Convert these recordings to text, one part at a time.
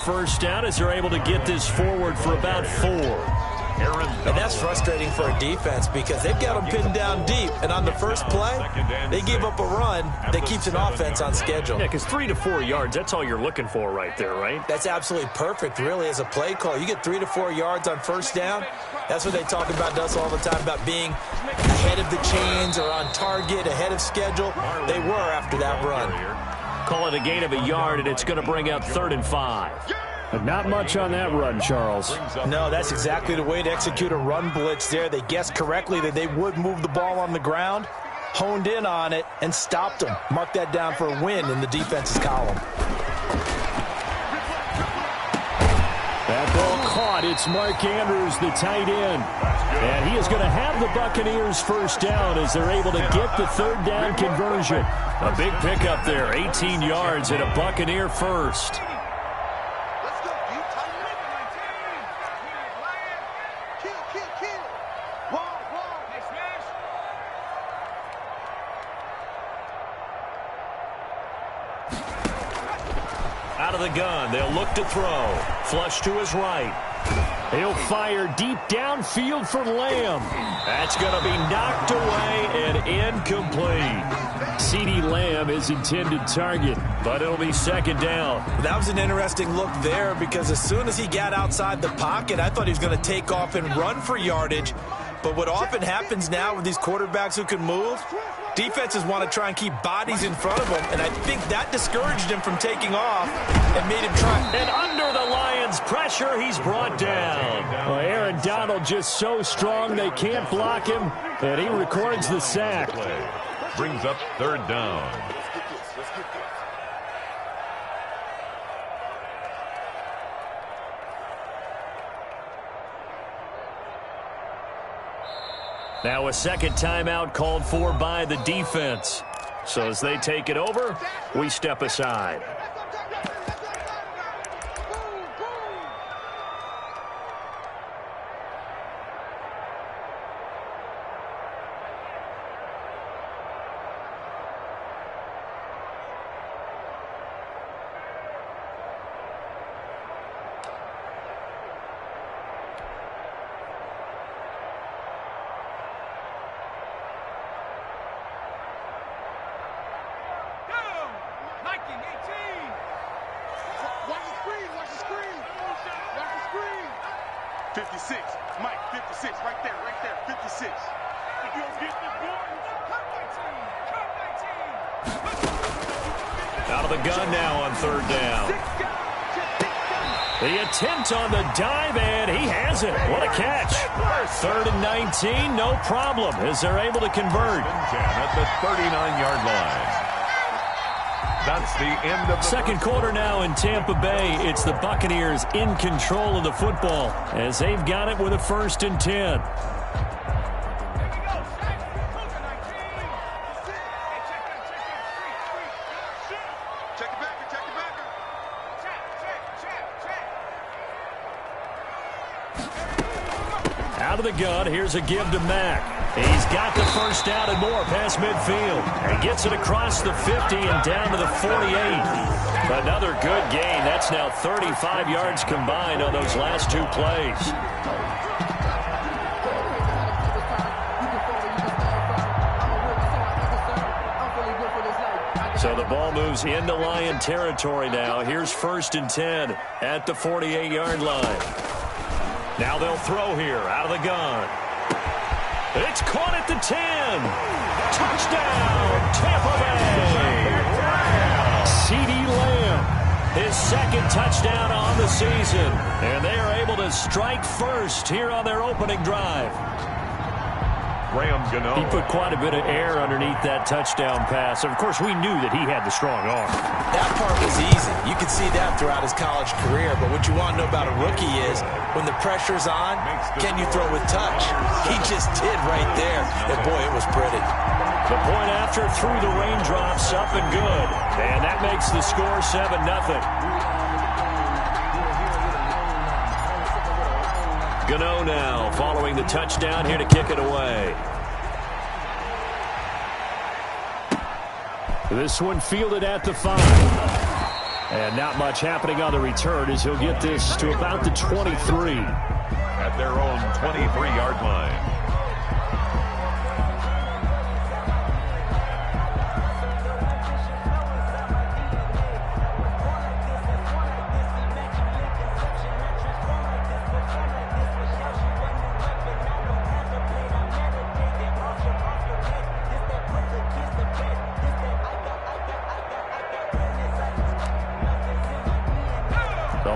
First down as they're able to get this forward for about 4. And that's frustrating for a defense because they've got them pinned down deep. And on the first play, they gave up a run that keeps an offense on schedule. Yeah, because 3 to 4 yards, that's all you're looking for right there, right? That's absolutely perfect, really, as a play call. You get 3 to 4 yards on first down. That's what they talk about to us all the time, about being ahead of the chains or on target, ahead of schedule. They were after that run. Call it a gain of a yard, and it's going to bring up 3rd and 5. But not much on that run, Charles. No, that's exactly the way to execute a run blitz there. They guessed correctly that they would move the ball on the ground, honed in on it, and stopped them. Mark that down for a win in the defense's column. That ball caught. It's Mark Andrews, the tight end. And he is going to have the Buccaneers first down as they're able to get the 3rd down conversion. A big pickup there, 18 yards and a Buccaneer first. Out of the gun, they'll look to throw. Flush to his right. He'll fire deep downfield for Lamb. That's going to be knocked away and incomplete. CeeDee Lamb is intended target, but it'll be 2nd down. That was an interesting look there because as soon as he got outside the pocket, I thought he was going to take off and run for yardage. But what often happens now with these quarterbacks who can move, defenses want to try and keep bodies in front of them, and I think that discouraged him from taking off and made him try. And under the Lions' pressure, he's brought down. Well, Aaron Donald just so strong they can't block him, and he records the sack. Brings up 3rd down. Now a 2nd timeout called for by the defense. So as they take it over, we step aside. Out of the gun now on 3rd down. The attempt on the dive, and he has it. What a catch. 3rd and 19, no problem, as they're able to convert. At the 39-yard line. That's the end of the 2nd quarter now in Tampa Bay. It's the Buccaneers in control of the football as they've got it with a 1st and 10. Out of the gun, here's a give to Mack. He's got the first down and more past midfield. And gets it across the 50 and down to the 48. Another good gain. That's now 35 yards combined on those last 2 plays. So the ball moves into Lion territory now. Here's 1st and 10 at the 48-yard line. Now they'll throw here out of the gun. It's caught at the 10. Touchdown, Tampa Bay. CeeDee Lamb, his 2nd touchdown on the season. And they are able to strike first here on their opening drive. He put quite a bit of air underneath that touchdown pass. Of course, we knew that he had the strong arm. That part was easy. You could see that throughout his college career. But what you want to know about a rookie is when the pressure's on, can you throw with touch? He just did right there. And, boy, it was pretty. The point after through the raindrops, up and good. And that makes the score 7-0. Gano now following the touchdown here to kick it away. This one fielded at the 5. And not much happening on the return as he'll get this to about the 23. At their own 23-yard line.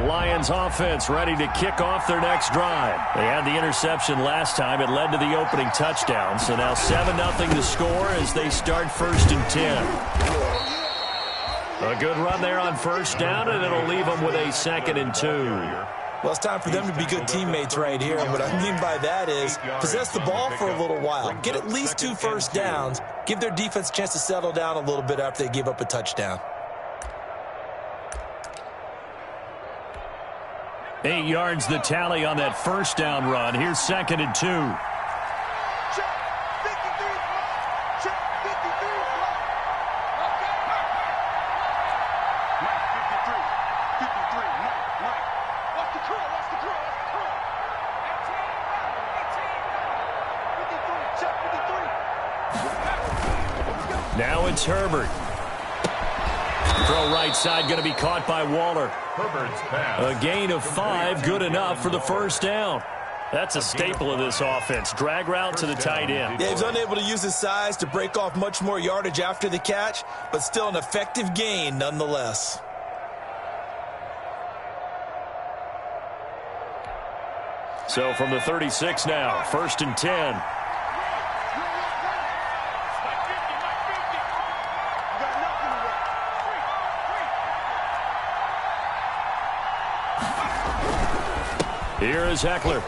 Lions offense ready to kick off their next drive. They had the interception last time. It led to the opening touchdown. So now 7-0 to score as they start 1st and 10. A good run there on 1st down, and it'll leave them with a 2nd and 2. Well, it's time for them to be good teammates right here. And what I mean by that is possess the ball for a little while. Get at least 2 first downs. Give their defense a chance to settle down a little bit after they give up a touchdown. 8 yards the tally on that 1st down run. Here's 2nd and 2. Now it's Herbert. Throw right side going to be caught by Waller. Herbert's pass. A gain of 5, good enough for the 1st down. That's a staple of this offense. Drag route to the tight end. Yeah, he's unable to use his size to break off much more yardage after the catch, but still an effective gain nonetheless. So from the 36 now, 1st and 10. Here is Eckler.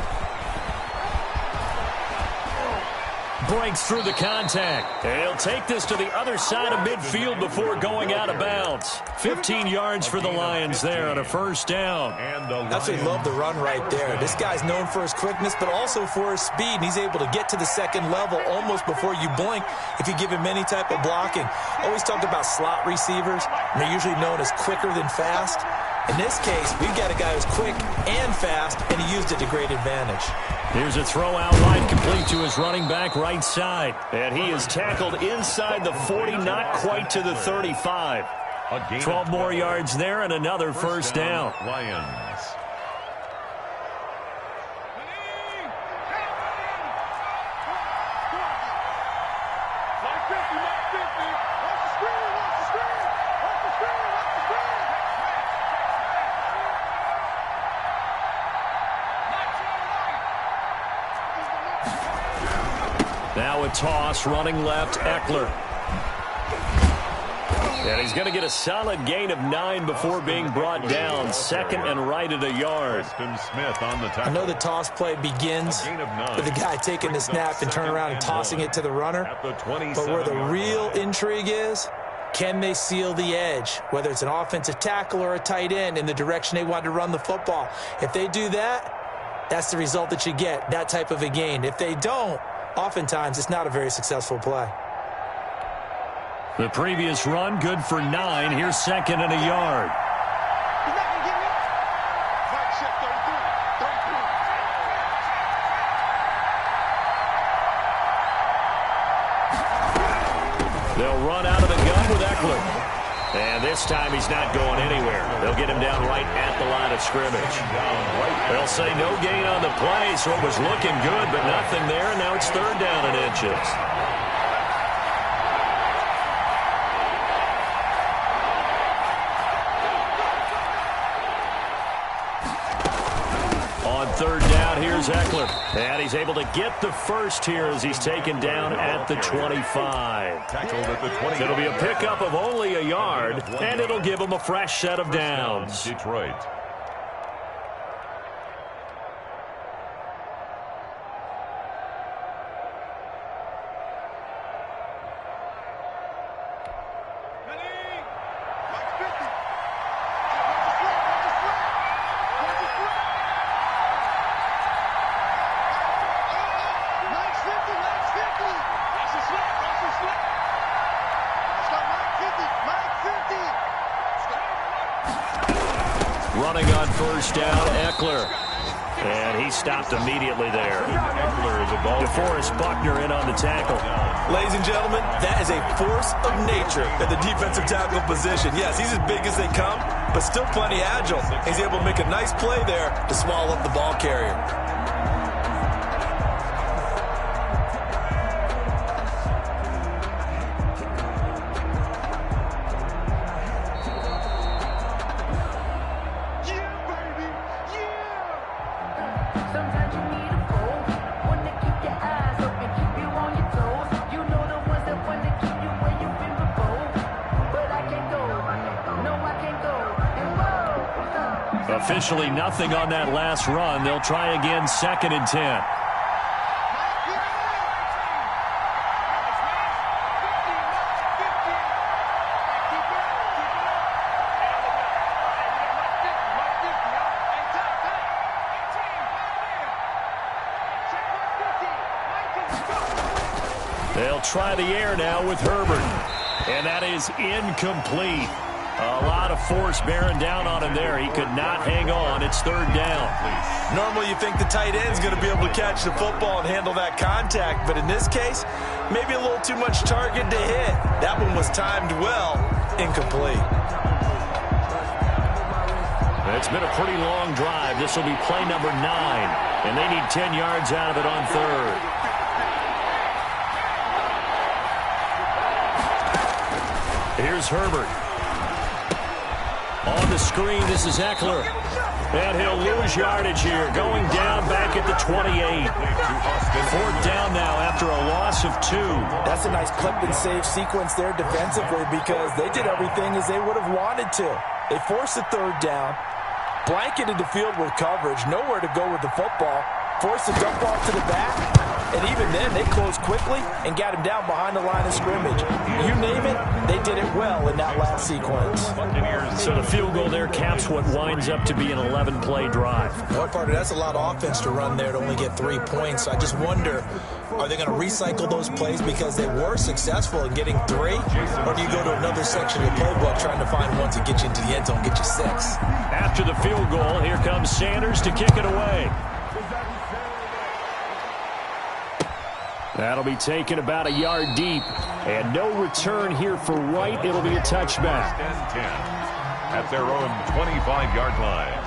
Breaks through the contact. He'll take this to the other side of midfield before going out of bounds. 15 yards for the Lions there on a 1st down. Absolutely love the run right there. This guy's known for his quickness, but also for his speed. And he's able to get to the 2nd level almost before you blink if you give him any type of blocking. Always talked about slot receivers, and they're usually known as quicker than fast. In this case, we've got a guy who's quick and fast, and he used it to great advantage. Here's a throw out wide, complete to his running back right side. And he is tackled inside the 40, not quite to the 35. 12 more yards there and another 1st down. Lions. Now a toss, running left, Eckler. And he's going to get a solid gain of 9 before being brought down. 2nd and right at a yard. Smith on the tackle. I know the toss play begins with the guy taking the snap and turning around and tossing it to the runner. But where the real intrigue is, can they seal the edge? Whether it's an offensive tackle or a tight end in the direction they want to run the football. If they do that, that's the result that you get, that type of a gain. If they don't, oftentimes it's not a very successful play. The previous run, good for 9. Here's 2nd and a yard. They'll run out of the gun with Eckler. And this time he's not going anywhere. They'll get him down right at the line of scrimmage. They'll say no gain on the play, so it was looking good, but nothing there, and now it's 3rd down and inches. On 3rd down, here's Eckler. And he's able to get the first here as he's taken down at the 25. It'll be a pickup of only a yard, and it'll give him a fresh set of downs. Detroit. first down, Eckler. And he stopped immediately there. Eckler is a ball. DeForest Buckner in on the tackle. Ladies and gentlemen, that is a force of nature at the defensive tackle position. Yes, he's as big as they come, but still plenty agile. He's able to make a nice play there to swallow up the ball carrier. Officially nothing on that last run. They'll try again, 2nd and 10. They'll try the air now with Herbert. And that is incomplete. A lot of force bearing down on him there. He could not hang on. It's 3rd down. Normally you think the tight end's going to be able to catch the football and handle that contact, but in this case, maybe a little too much target to hit. That one was timed well. Incomplete. It's been a pretty long drive. This will be play number 9, and they need 10 yards out of it on 3rd. Here's Herbert. On the screen, this is Eckler. And he'll lose yardage here, going down back at the 28. 4th down now after a loss of 2. That's a nice clip and save sequence there defensively because they did everything as they would have wanted to. They forced the 3rd down, blanketed the field with coverage, nowhere to go with the football, forced the dump off to the back, and even then they closed quickly and got him down behind the line of scrimmage. You name it, they did it well in that last sequence. So the field goal there caps what winds up to be an 11-play drive. Boy, partner, that's a lot of offense to run there to only get 3 points. So I just wonder, are they going to recycle those plays because they were successful in getting 3? Or do you go to another section of the playbook trying to find one to get you into the end zone, get you 6? After the field goal, here comes Sanders to kick it away. That'll be taken about a yard deep. And no return here for White. It'll be a touchback. 10 at their own 25-yard line.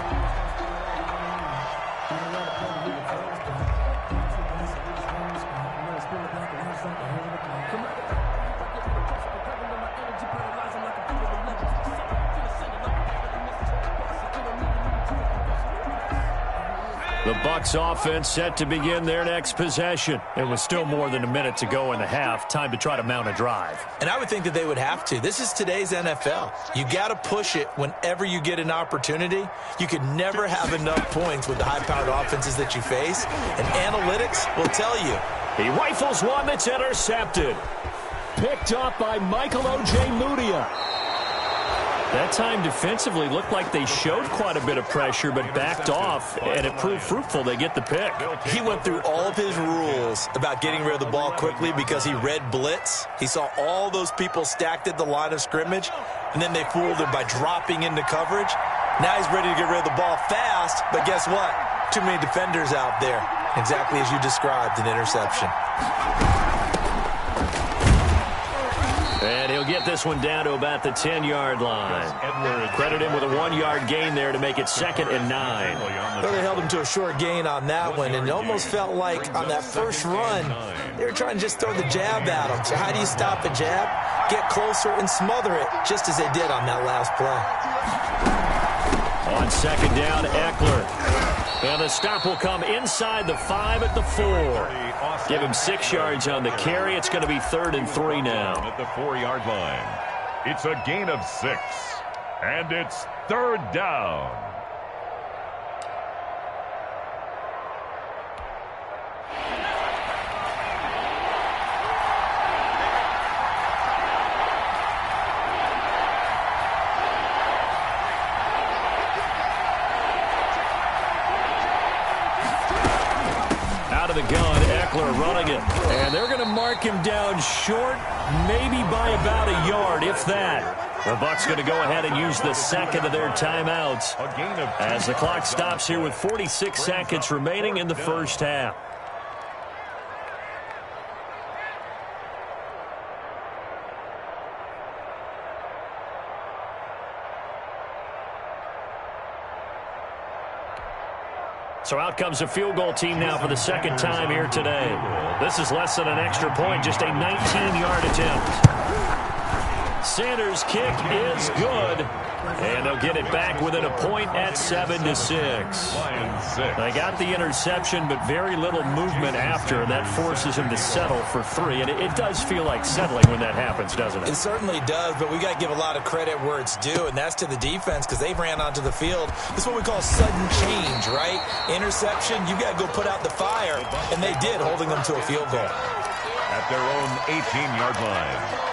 The Bucs offense set to begin their next possession. It was still more than a minute to go in the half. Time to try to mount a drive. And I would think that they would have to. This is today's NFL. You got to push it whenever you get an opportunity. You could never have enough points with the high-powered offenses that you face. And analytics will tell you. He rifles one that's intercepted. Picked up by Michael O.J. Mudia. That time defensively looked like they showed quite a bit of pressure but backed off, and it proved fruitful. They get the pick. He went through all of his rules about getting rid of the ball quickly because he read blitz. He saw all those people stacked at the line of scrimmage, and then they fooled him by dropping into coverage. Now he's ready to get rid of the ball fast, but guess what? Too many defenders out there. Exactly as you described, an interception. And he'll get this one down to about the 10-yard line. Credit him with a 1-yard gain there to make it 2nd and 9. Well, they held him to a short gain on that one, and it almost felt like on that first run, they were trying to just throw the jab at him. So how do you stop a jab? Get closer and smother it, just as they did on that last play. On 2nd down, Eckler. And the stop will come inside the 5 at the 4. Give him 6 yards on the carry. It's going to be 3rd and 3 now. At the 4-yard line. It's a gain of 6. And it's 3rd down. Out of the gun, Eckler running it. And they're going to mark him down short, maybe by about a yard, if that. The Bucs going to go ahead and use the second of their timeouts as the clock stops here with 46 seconds remaining in the first half. So out comes a field goal team now for the second time here today. This is less than an extra point, just a 19-yard attempt. Sanders' kick is good, and they'll get it back within a point at 7-6. They got the interception, but very little movement after, and that forces him to settle for 3. And it does feel like settling when that happens, doesn't it? It certainly does, but we got to give a lot of credit where it's due, and that's to the defense because they ran onto the field. This is what we call sudden change, right? Interception, you got to go put out the fire, and they did, holding them to a field goal. At their own 18-yard line.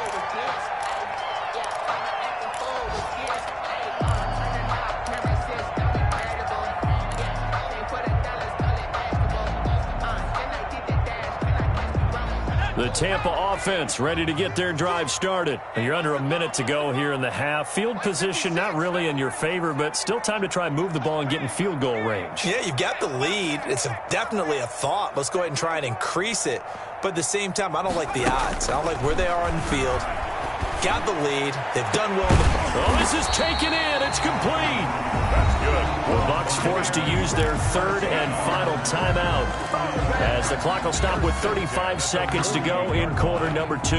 The Tampa offense ready to get their drive started. You're under a minute to go here in the half. Field position not really in your favor, but still time to try and move the ball and get in field goal range. Yeah, you've got the lead. It's definitely a thought. Let's go ahead and try and increase it. But at the same time, I don't like the odds. I don't like where they are on the field. Got the lead. They've done well. Oh, this is taken in. It's complete. That's good. The Bucs forced to use their third and final timeout as the clock will stop with 35 seconds to go in quarter number 2.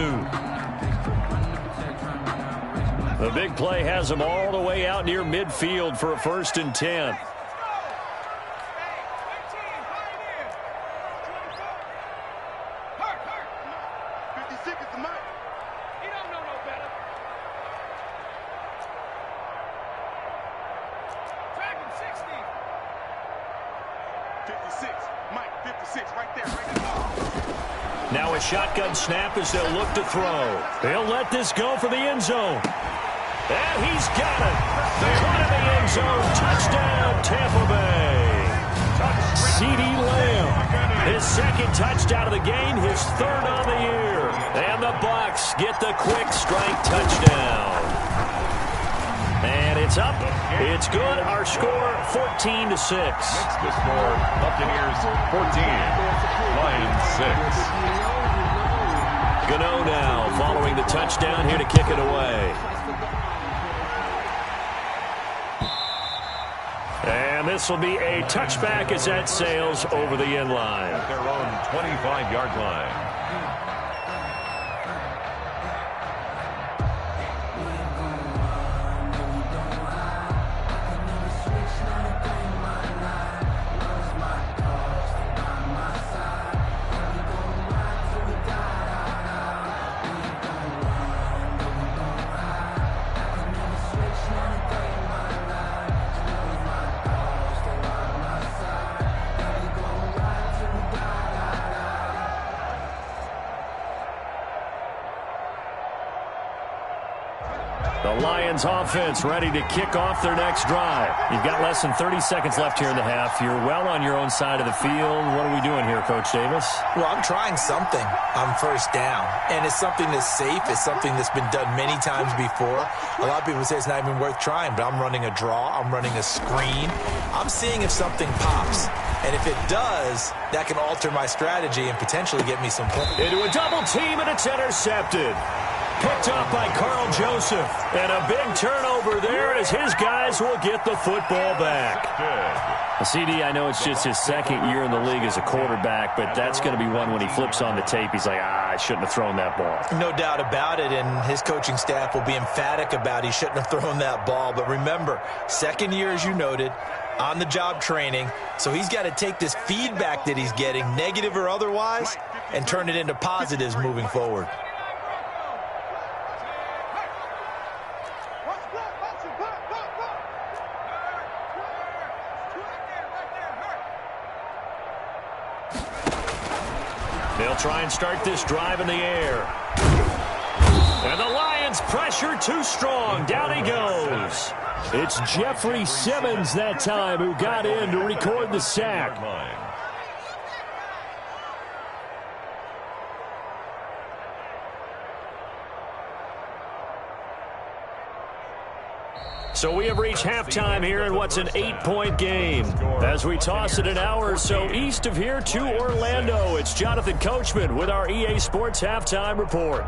The big play has them all the way out near midfield for a 1st and 10. Now a shotgun snap as they'll look to throw. They'll let this go for the end zone. And he's got it. Caught in the end zone. Touchdown, Tampa Bay. C.D. Lamb. His second touchdown of the game, his third on the year. And the Bucs get the quick strike touchdown. And it's up. It's good. Our score, 14-6. Next to score, Buccaneers 14, Lions 6. Gano now following the touchdown here to kick it away. And this will be a touchback as that sails over the end line. At their own 25-yard line. The Lions offense ready to kick off their next drive. You've got less than 30 seconds left here in the half. You're well on your own side of the field. What are we doing here, Coach Davis? Well, I'm trying something on first down, and it's something that's safe. It's something that's been done many times before. A lot of people say it's not even worth trying, but I'm running a draw. I'm running a screen. I'm seeing if something pops, and if it does, that can alter my strategy and potentially get me some points. Into a double team, and it's intercepted. Picked up by Carl Joseph. And a big turnover there as his guys will get the football back. CD, I know it's just his second year in the league as a quarterback, but that's going to be one when he flips on the tape. He's like, I shouldn't have thrown that ball. No doubt about it, and his coaching staff will be emphatic about he shouldn't have thrown that ball. But remember, second year, as you noted, on-the-job training, so he's got to take this feedback that he's getting, negative or otherwise, and turn it into positives moving forward. They'll try and start this drive in the air. And the Lions pressure too strong. Down he goes. It's Jeffrey Simmons that time who got in to record the sack. So we have reached halftime here in what's an 8-point game. As we toss it an hour or so east of here to Orlando, it's Jonathan Coachman with our EA Sports Halftime Report.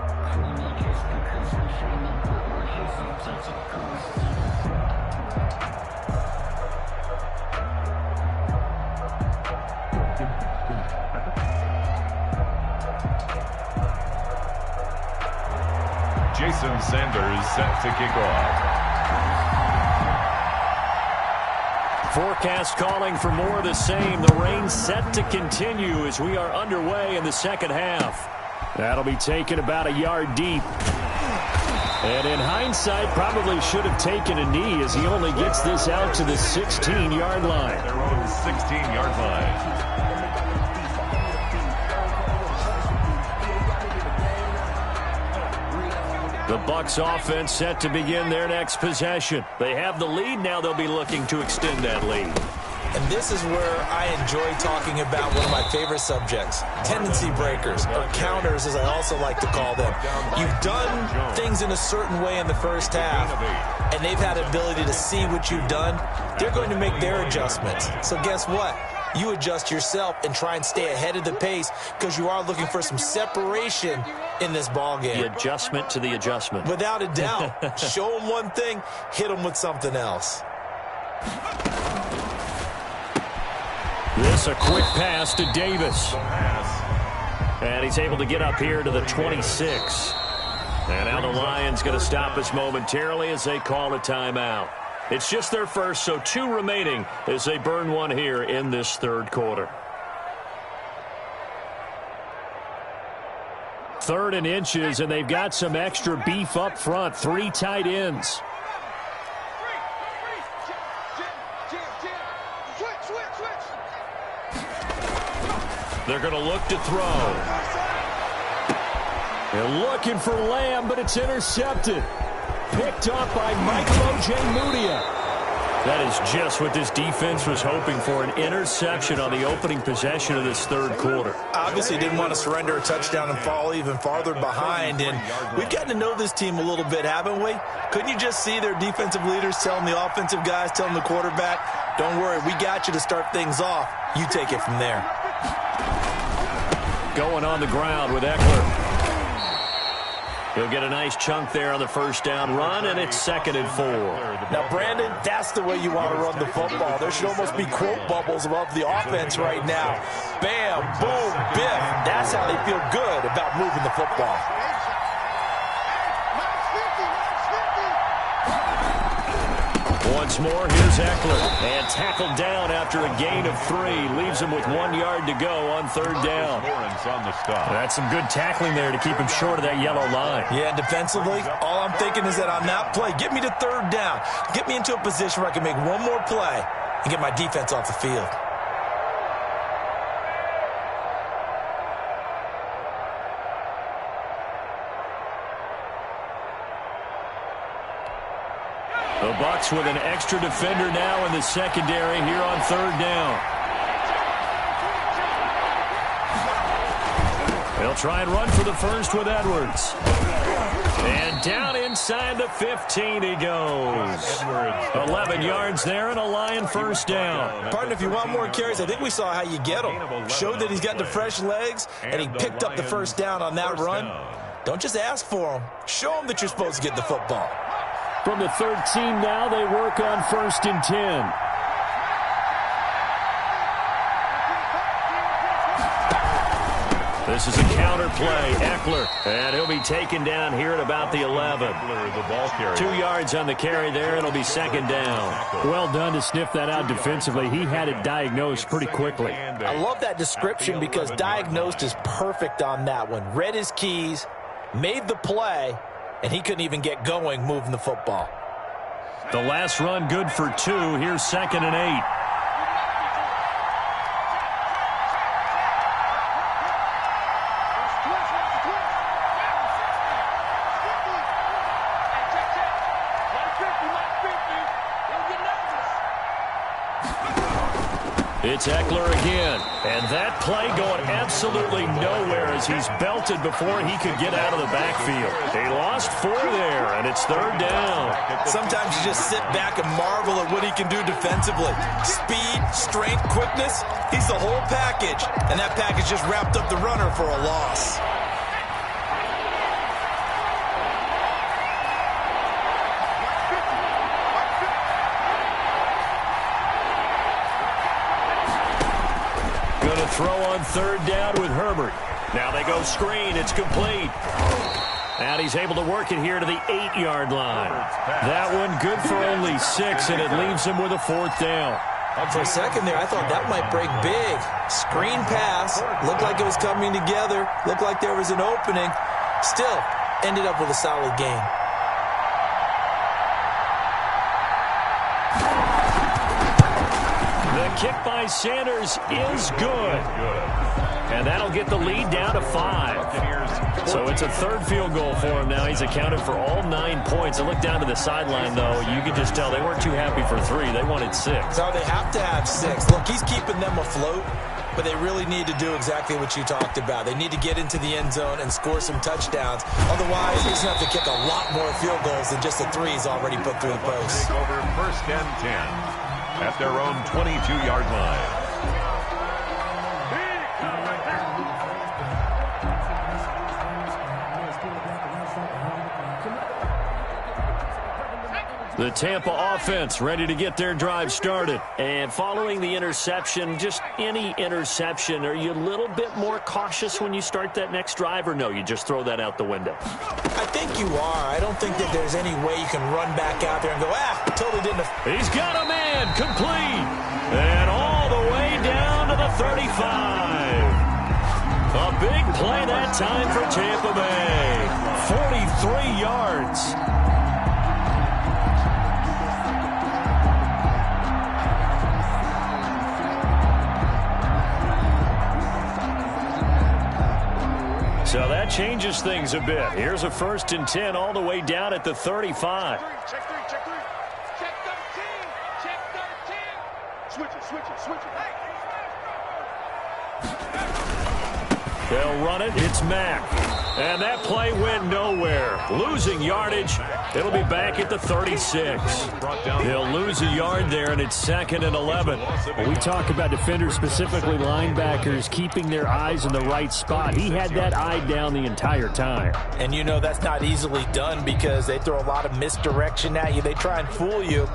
Jason Sanders set to kick off. Forecast calling for more of the same. The rain set to continue as we are underway in the second half. That'll be taken about a yard deep. And in hindsight, probably should have taken a knee as he only gets this out to the 16-yard line. Their own 16-yard line. The Bucs offense set to begin their next possession. They have the lead. Now they'll be looking to extend that lead. And this is where I enjoy talking about one of my favorite subjects, tendency breakers, or counters as I also like to call them. You've done things in a certain way in the first half, and they've had the ability to see what you've done. They're going to make their adjustments. So guess what? You adjust yourself and try and stay ahead of the pace because you are looking for some separation in this ball game. The adjustment to the adjustment. Without a doubt. Show them one thing, hit them with something else. This a quick pass to Davis. And he's able to get up here to the 26. And now the Lions going to stop us momentarily as they call a timeout. It's just their first, so 2 remaining as they burn one here in this third quarter. 3rd and inches, and they've got some extra beef up front. 3 tight ends. They're going to look to throw. They're looking for Lamb, but it's intercepted. Picked up by Michael Ojemudia. That is just what this defense was hoping for, an interception on the opening possession of this third quarter. Obviously didn't want to surrender a touchdown and fall even farther behind, and we've gotten to know this team a little bit, haven't we? Couldn't you just see their defensive leaders telling the offensive guys, telling the quarterback, don't worry, we got you to start things off. You take it from there. Going on the ground with Eckler. He'll get a nice chunk there on the first down run, and it's 2nd and 4. Now, Brandon, that's the way you want to run the football. There should almost be quote bubbles above the offense right now. Bam, boom, biff. That's how they feel good about moving the football. Once more, here's Eckler. And tackled down after a gain of 3. Leaves him with 1 yard to go on 3rd down. That's some good tackling there to keep him short of that yellow line. Yeah, defensively, all I'm thinking is that on that play, get me to 3rd down. Get me into a position where I can make one more play and get my defense off the field. The Bucs with an extra defender now in the secondary here on 3rd down. They'll try and run for the first with Edwards. And down inside the 15 he goes. 11 yards there and a Lion first down. Partner, if you want more carries, I think we saw how you get him. Showed that he's got the fresh legs, and he picked up the first down on that run. Don't just ask for him. Show him that you're supposed to get the football. From the 13 now, they work on 1st and 10. This is a counter play. Eckler, and he'll be taken down here at about the 11. 2 yards on the carry there. It'll be 2nd down. Well done to sniff that out defensively. He had it diagnosed pretty quickly. I love that description because diagnosed is perfect on that one. Read his keys, made the play, and he couldn't even get going moving the football. The last run good for 2. Here's 2nd and 8. It's Eckler again. And that play going absolutely nowhere as he's belted before he could get out of the backfield. He lost 4 there, and it's 3rd down. Sometimes you just sit back and marvel at what he can do defensively. Speed, strength, quickness, he's the whole package. And that package just wrapped up the runner for a loss. Throw on 3rd down with Herbert. Now they go screen. It's complete. And he's able to work it here to the 8-yard line. That one good for only 6, and it leaves him with a 4th down. For a second there, I thought that might break big. Screen pass. Looked like it was coming together. Looked like there was an opening. Still, ended up with a solid game. Kick by Sanders is good. And that'll get the lead down to 5. So it's a 3rd field goal for him now. He's accounted for all 9 points. I look down to the sideline, though. You can just tell they weren't too happy for 3. They wanted 6. So they have to have 6. Look, he's keeping them afloat, but they really need to do exactly what you talked about. They need to get into the end zone and score some touchdowns. Otherwise, he's going to have to kick a lot more field goals than just the 3 he's already put through the post. Take over 1st and 10. At their own 22-yard line. The Tampa offense ready to get their drive started. And following the interception, just any interception, are you a little bit more cautious when you start that next drive, or no, you just throw that out the window? I think you are. I don't think that there's any way you can run back out there and go, totally didn't. He's got a man, complete. And all the way down to the 35. A big play that time for Tampa Bay. 43 yards. So that changes things a bit. Here's a 1st and 10 all the way down at the 35. Check 3, check 3. Check 13. Check 13. Switch it, switch it, switch it. They'll run it. It's Mack. And that play went nowhere. Losing yardage. It'll be back at the 36. They'll lose a yard there, and it's 2nd and 11. When we talk about defenders, specifically linebackers, keeping their eyes in the right spot, he had that eye down the entire time. And you know that's not easily done because they throw a lot of misdirection at you. They try and fool you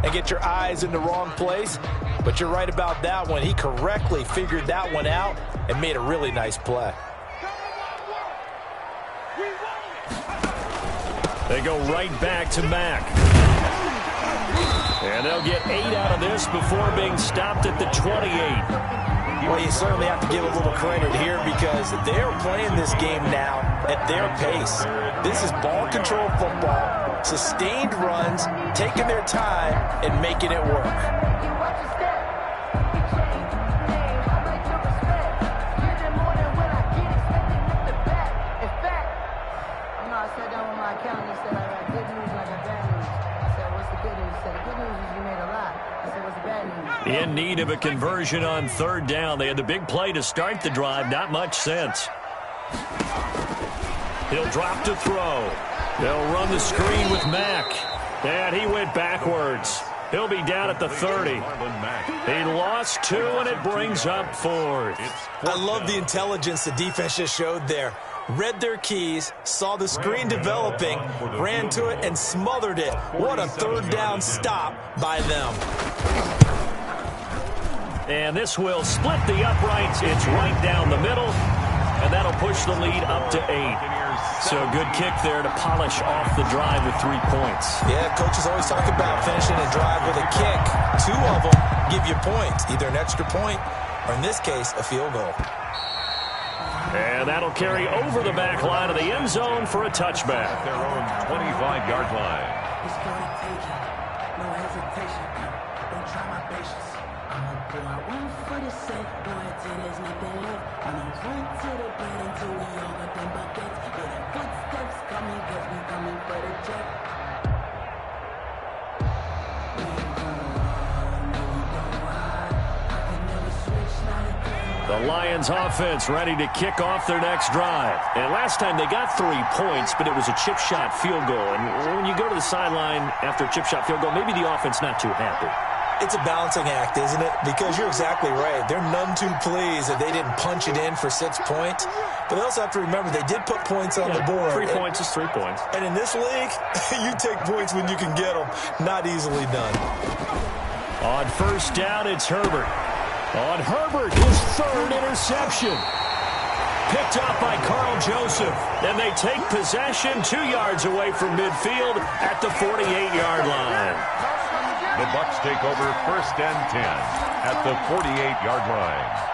and get your eyes in the wrong place. But you're right about that one. He correctly figured that one out and made a really nice play. They go right back to Mack. And they'll get 8 out of this before being stopped at the 28. Well, you certainly have to give a little credit here because they're playing this game now at their pace. This is ball control football, sustained runs, taking their time and making it work. In need of a conversion on 3rd down. They had the big play to start the drive. Not much sense. He'll drop to throw. They'll run the screen with Mack. And he went backwards. He'll be down at the 30. He lost 2, and it brings up 4th. I love the intelligence the defense just showed there. Read their keys, saw the screen developing, ran to it, and smothered it. What a 3rd down stop by them. And this will split the uprights. It's right down the middle, and that'll push the lead up to 8. So a good kick there to polish off the drive with 3 points. Yeah, coaches always talk about finishing a drive with a kick. 2 of them give you points, either an extra point or, in this case, a field goal. And that'll carry over the back line of the end zone for a touchback. Their own 25-yard line. It's gonna take it. No hesitation. Don't try my patience. I'ma pull out one for the sake. Boy, till there's nothing left. I'ma run to the bed until we all got them buckets. Yeah, the footsteps coming, cause we coming for the check. We ain't gonna run, no, we don't hide. I can never The Lions offense ready to kick off their next drive. And last time they got 3 points, but it was a chip shot field goal. And when you go to the sideline after a chip shot field goal, maybe the offense not too happy. It's a balancing act, isn't it? Because you're exactly right. They're none too pleased that they didn't punch it in for 6 points. But they also have to remember they did put points on the board. 3 points is 3 points. And in this league, you take points when you can get them. Not easily done. On first down, it's Herbert. On Herbert, his 3rd interception. Picked up by Carl Joseph. And they take possession 2 yards away from midfield at the 48-yard line. The Bucs take over 1st and 10 at the 48-yard line.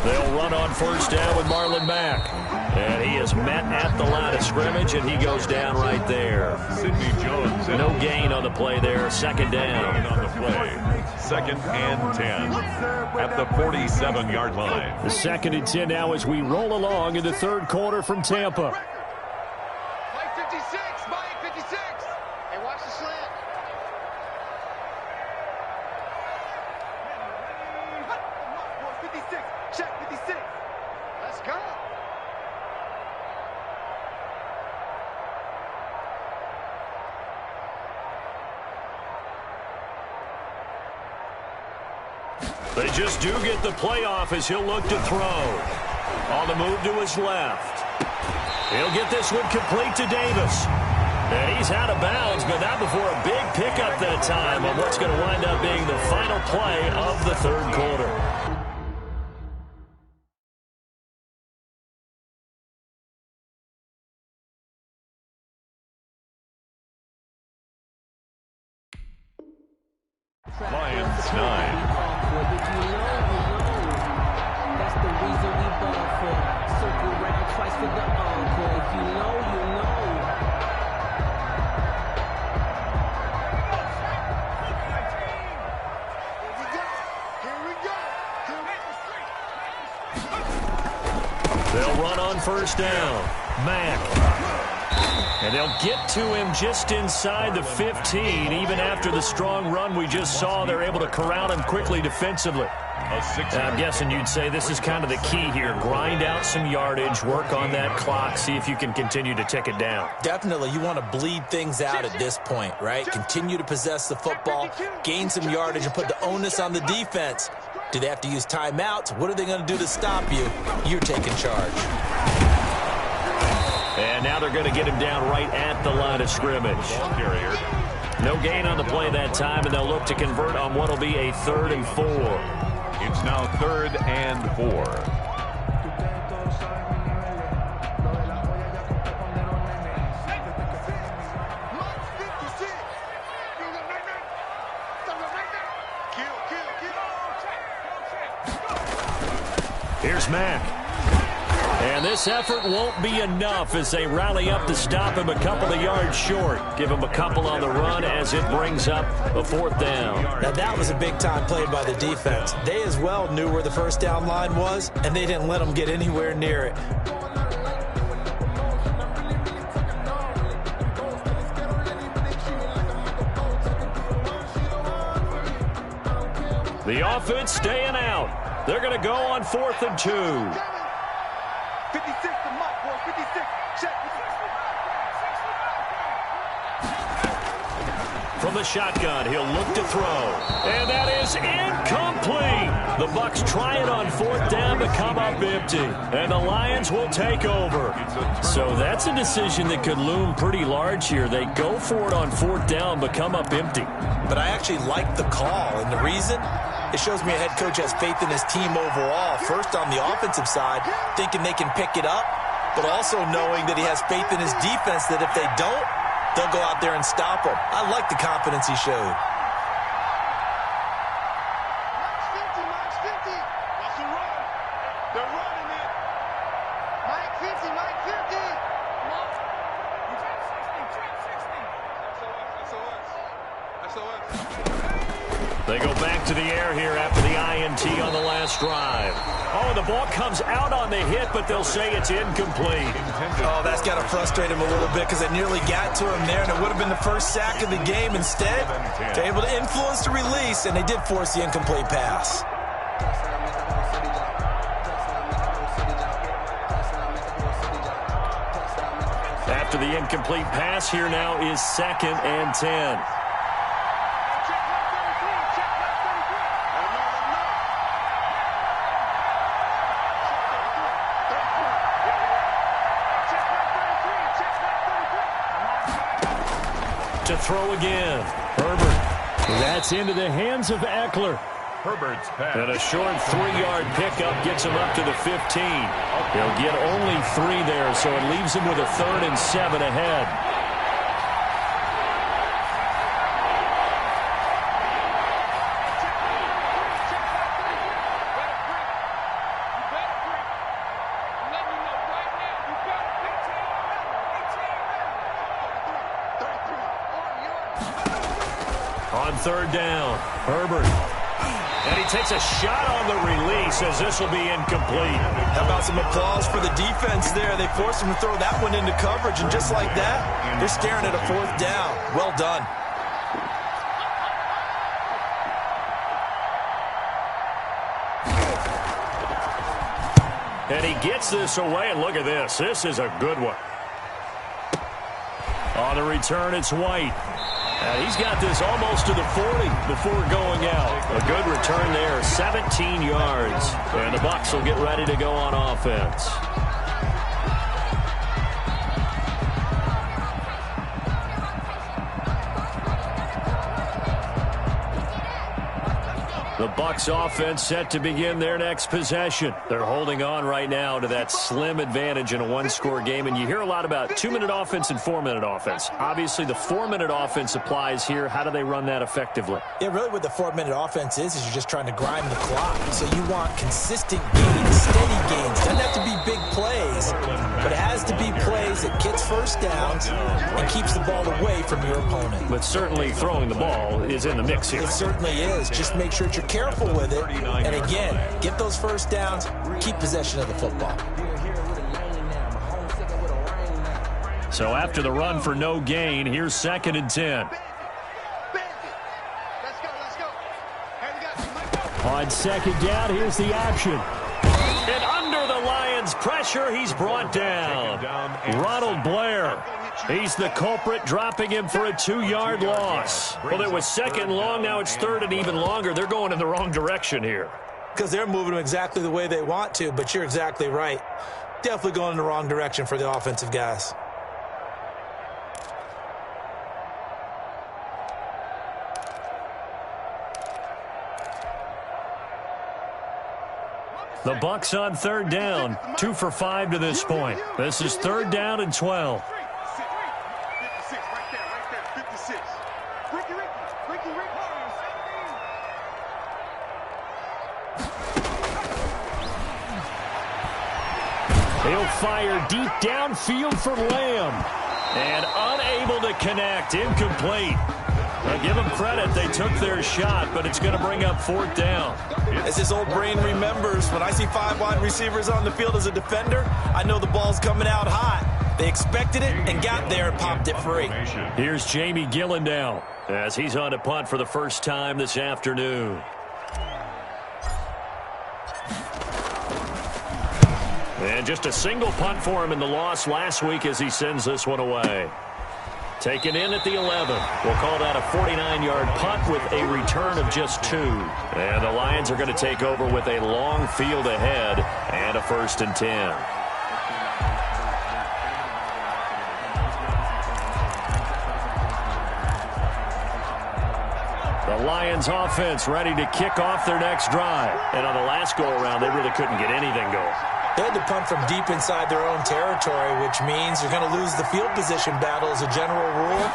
They'll run on first down with Marlon Mack. And he is met at the line of scrimmage, and he goes down right there. Sidney Jones. No gain on the play there. 2nd down. On the play. 2nd and 10 at the 47-yard line. The 2nd and 10 now as we roll along in the 3rd quarter from Tampa. Mike 56, Mike 56. Hey, watch the slant. Mark 56, check 56. Let's go. They just do get the playoff as he'll look to throw. On the move to his left. He'll get this one complete to Davis. And he's out of bounds, but not before a big pickup that time on what's going to wind up being the final play of the 3rd quarter. Lions 9. That's the reason we ball for. Circle round twice for the encore. If you know, you know. They'll run on first down. Mack. And they'll get to him just inside the 15. Even after the strong run we just saw, they're able to corral him quickly defensively. I'm guessing you'd say this is kind of the key here. Grind out some yardage, work on that clock, see if you can continue to tick it down. Definitely, you want to bleed things out at this point, right? Continue to possess the football, gain some yardage, and put the onus on the defense. Do they have to use timeouts? What are they going to do to stop you? You're taking charge. And now they're going to get him down right at the line of scrimmage. Carrier. No gain on the play that time, and they'll look to convert on what will be a 3rd and 4. It's now 3rd and 4. Here's Mack. And this effort won't be enough as they rally up to stop him a couple of yards short. Give him a couple on the run as it brings up a 4th down. Now, that was a big-time play by the defense. They as well knew where the first down line was, and they didn't let them get anywhere near it. The offense staying out. They're going to go on 4th and 2. 56 to Mike, boy, 56. Check. From the shotgun, he'll look to throw. And that is incomplete. The Bucs try it on 4th down to come up empty. And the Lions will take over. So that's a decision that could loom pretty large here. They go for it on 4th down but come up empty. But I actually like the call, and the reason? It shows me a head coach has faith in his team overall. First, on the offensive side, thinking they can pick it up, but also knowing that he has faith in his defense that if they don't, they'll go out there and stop them. I like the confidence he showed. Mike's 50, Mike's 50. That's a run. They're running it. Mike 50, Mike 50. Come on. Trap 60, trap 60. SOS, SOS, SOS. They go back to the air here after the INT on the last drive. Oh, the ball comes out on the hit, but they'll say it's incomplete. Oh, that's got to frustrate him a little bit because they nearly got to him there, and it would have been the first sack of the game. Instead, they're able to influence the release, and they did force the incomplete pass. After the incomplete pass, here now is 2nd and 10. To throw again. Herbert. That's into the hands of Eckler. Herbert's pass. And a short 3-yard pickup gets him up to the 15. He'll get only 3 there, so it leaves him with a 3rd and 7 ahead. On 3rd down, Herbert. And he takes a shot on the release as this will be incomplete. How about some applause for the defense there? They forced him to throw that one into coverage, and just like that, they're staring at a 4th down. Well done. And he gets this away, and look at this. This is a good one. On the return, it's White. And he's got this almost to the 40 before going out. A good return there, 17 yards. And the Bucs will get ready to go on offense. The Bucs offense set to begin their next possession. They're holding on right now to that slim advantage in a one-score game. And you hear a lot about 2-minute offense and 4-minute offense. Obviously, the 4-minute offense applies here. How do they run that effectively? Yeah, really what the 4-minute offense is you're just trying to grind the clock. So you want consistent gains, steady gains. Doesn't have to be big plays, but it has to be plays that gets first downs and keeps the ball away from your opponent. But certainly throwing the ball is in the mix here. It certainly is. Just make sure that you're careful with it. And again, get those first downs, keep possession of the football. So after the run for no gain, here's 2nd and 10. On 2nd down, here's the action. And under the Lions' pressure, he's brought down. Ronald Blair. He's the culprit, dropping him for a 2-yard loss. Well, it was 2nd long, now it's 3rd and even longer. They're going in the wrong direction here. Because they're moving them exactly the way they want to, but you're exactly right. Definitely going in the wrong direction for the offensive guys. The Bucs on 3rd down, 2 for 5 to this point. This is 3rd down and 12. He'll fire deep downfield for Lamb. And unable to connect, incomplete. Now give them credit, they took their shot, but it's going to bring up 4th down. As his old brain remembers, when I see 5 wide receivers on the field as a defender, I know the ball's coming out hot. They expected it and got there and popped it free. Here's Jamie Gillen now as he's on a punt for the first time this afternoon. And just a single punt for him in the loss last week as he sends this one away. Taken in at the 11. We'll call that a 49-yard punt with a return of just 2. And the Lions are going to take over with a long field ahead and a 1st and 10. The Lions offense ready to kick off their next drive. And on the last go-around, they really couldn't get anything going. They had to punt from deep inside their own territory, which means you're going to lose the field position battle as a general rule.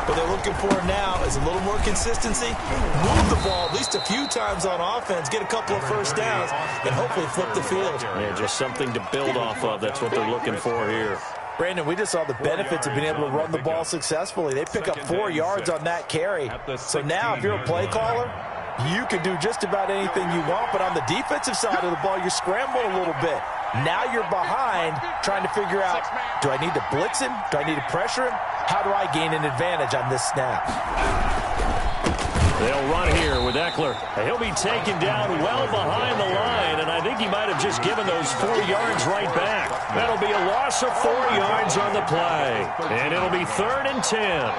What they're looking for now is a little more consistency, move the ball at least a few times on offense, get a couple of first downs, and hopefully flip the field. Yeah, just something to build off of. That's what they're looking for here. Brandon, we just saw the benefits of being able to run the ball successfully. They pick up 4 yards on that carry. So now, if you're a play caller, you can do just about anything you want, but on the defensive side of the ball, you're scrambling a little bit. Now you're behind, trying to figure out, do I need to blitz him? Do I need to pressure him? How do I gain an advantage on this snap? They'll run here with Eckler. He'll be taken down well behind the line, and I think he might have just given those 4 yards right back. That'll be a loss of 4 yards on the play, and it'll be 3rd and 10.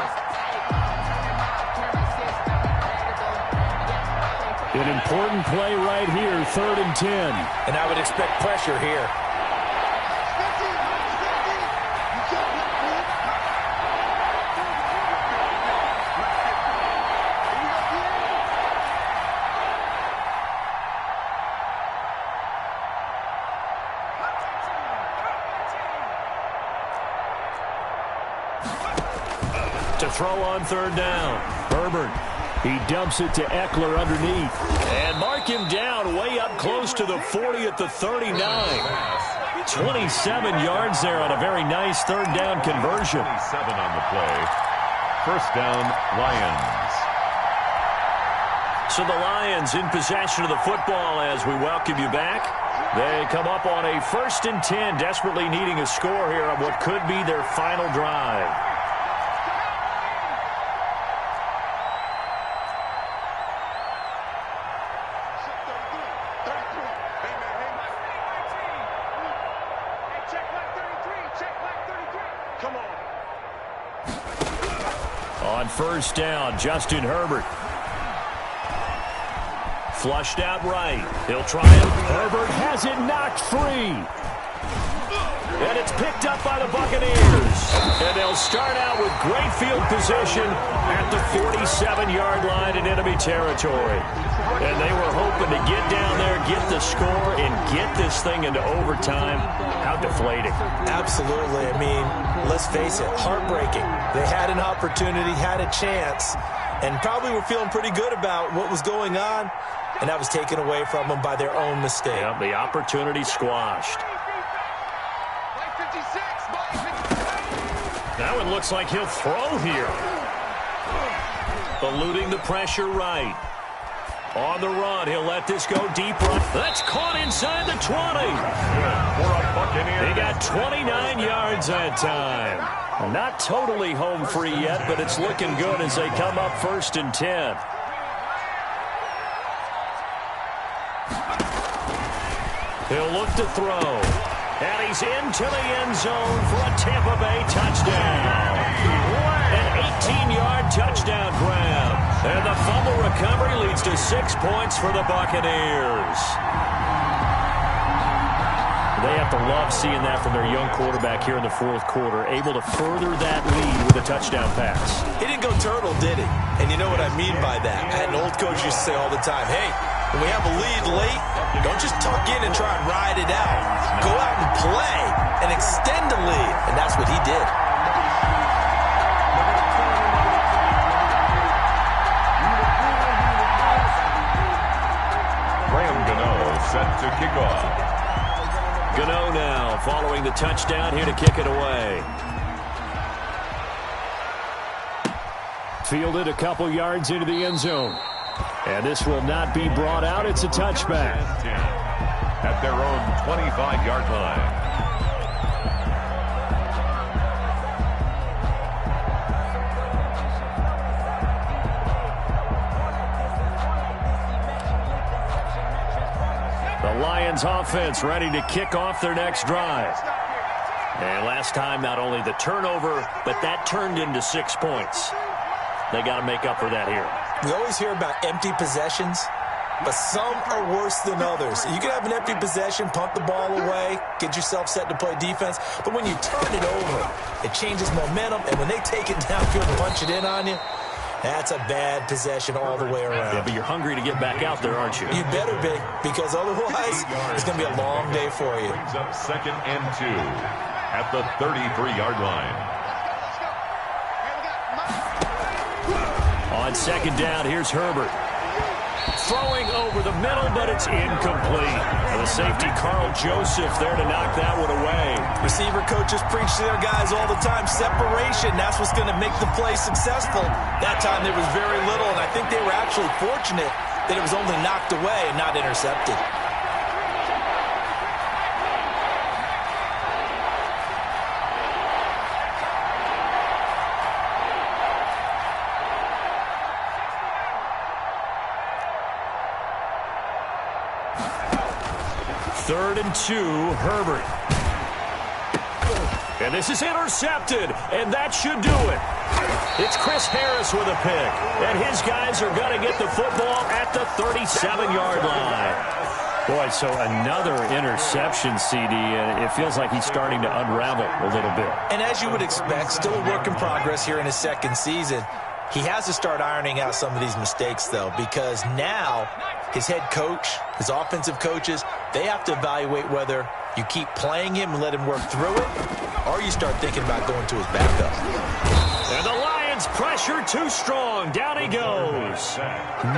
An important play right here, 3rd and 10. And I would expect pressure here. To throw on 3rd down. Herbert. He dumps it to Eckler underneath. And mark him down way up close to the 40 at the 39. 27 yards there on a very nice 3rd down conversion. 27 on the play. 1st down, Lions. So the Lions in possession of the football as we welcome you back. They come up on a 1st and 10, desperately needing a score here on what could be their final drive. On 1st down, Justin Herbert. Flushed out right. He'll try it. Herbert has it knocked free. And it's picked up by the Buccaneers. And they'll start out with great field position at the 47-yard line in enemy territory. And they were hoping to get down there, get the score, and get this thing into overtime. How deflating. Absolutely. I mean, let's face it, heartbreaking. They had an opportunity, had a chance, and probably were feeling pretty good about what was going on, and that was taken away from them by their own mistake. Yeah, the opportunity squashed. Now it looks like he'll throw here. Eluding the pressure right. On the run, he'll let this go deep right. That's caught inside the 20. He got 29 yards that time. Not totally home free yet, but it's looking good as they come up 1st and 10. He'll look to throw. And he's into the end zone for a Tampa Bay touchdown. An 18-yard touchdown grab. And the fumble recovery leads to 6 points for the Buccaneers. They have to love seeing that from their young quarterback here in the 4th quarter, able to further that lead with a touchdown pass. He didn't go turtle, did he? And you know what I mean by that. I had an old coach used to say all the time, hey, when we have a lead late, don't just tuck in and try and ride it out. Go out and play and extend the lead. And that's what he did. Set to kick off. Gano now following the touchdown here to kick it away. Fielded a couple yards into the end zone. And this will not be brought out. It's a touchback. At their own 25-yard line. Lions offense ready to kick off their next drive. And last time, not only the turnover, but that turned into 6 points. They got to make up for that here. We always hear about empty possessions, but some are worse than others. You can have an empty possession, punt the ball away, get yourself set to play defense, but when you turn it over, it changes momentum, and when they take it downfield and punch it in on you, that's a bad possession all the way around. Yeah, but you're hungry to get back out there, aren't you? You better be, because otherwise it's going to be a long day for you. Brings up 2nd and 2 at the 33-yard line. On 2nd down, here's Herbert. Throwing over the middle, but it's incomplete. And the safety, Carl Joseph, there to knock that one away. Receiver coaches preach to their guys all the time. Separation, that's what's going to make the play successful. That time there was very little, and I think they were actually fortunate that it was only knocked away and not intercepted. Third and 2, Herbert. And this is intercepted, and that should do it. It's Chris Harris with a pick, and his guys are going to get the football at the 37-yard line. Boy, so another interception, CD, and it feels like he's starting to unravel a little bit. And as you would expect, still a work in progress here in his second season. He has to start ironing out some of these mistakes, though, because now his head coach, his offensive coaches, they have to evaluate whether you keep playing him and let him work through it, or you start thinking about going to his backup. And the Lions pressure too strong. Down he goes.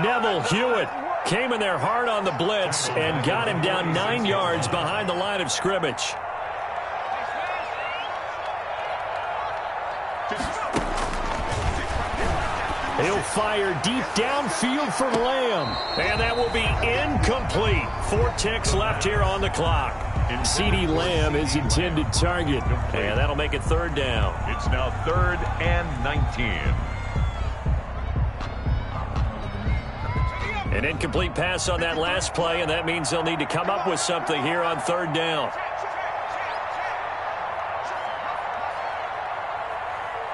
Neville Hewitt came in there hard on the blitz and got him down 9 yards behind the line of scrimmage. He'll fire deep downfield for Lamb. And that will be incomplete. 4 ticks left here on the clock. CeeDee Lamb is intended target. And that'll make it third down. It's now 3rd and 19. An incomplete pass on that last play, and that means they'll need to come up with something here on third down.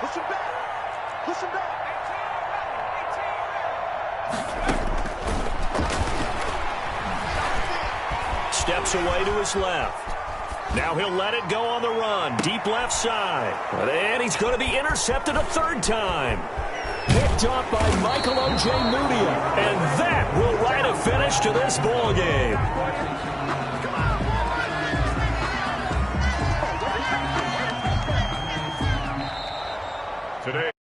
Push him back. Push him back. Steps away to his left. Now he'll let it go on the run. Deep left side. And he's going to be intercepted a third time. Picked up by Michael Ojemudia. And that will write a finish to this ball game. Today.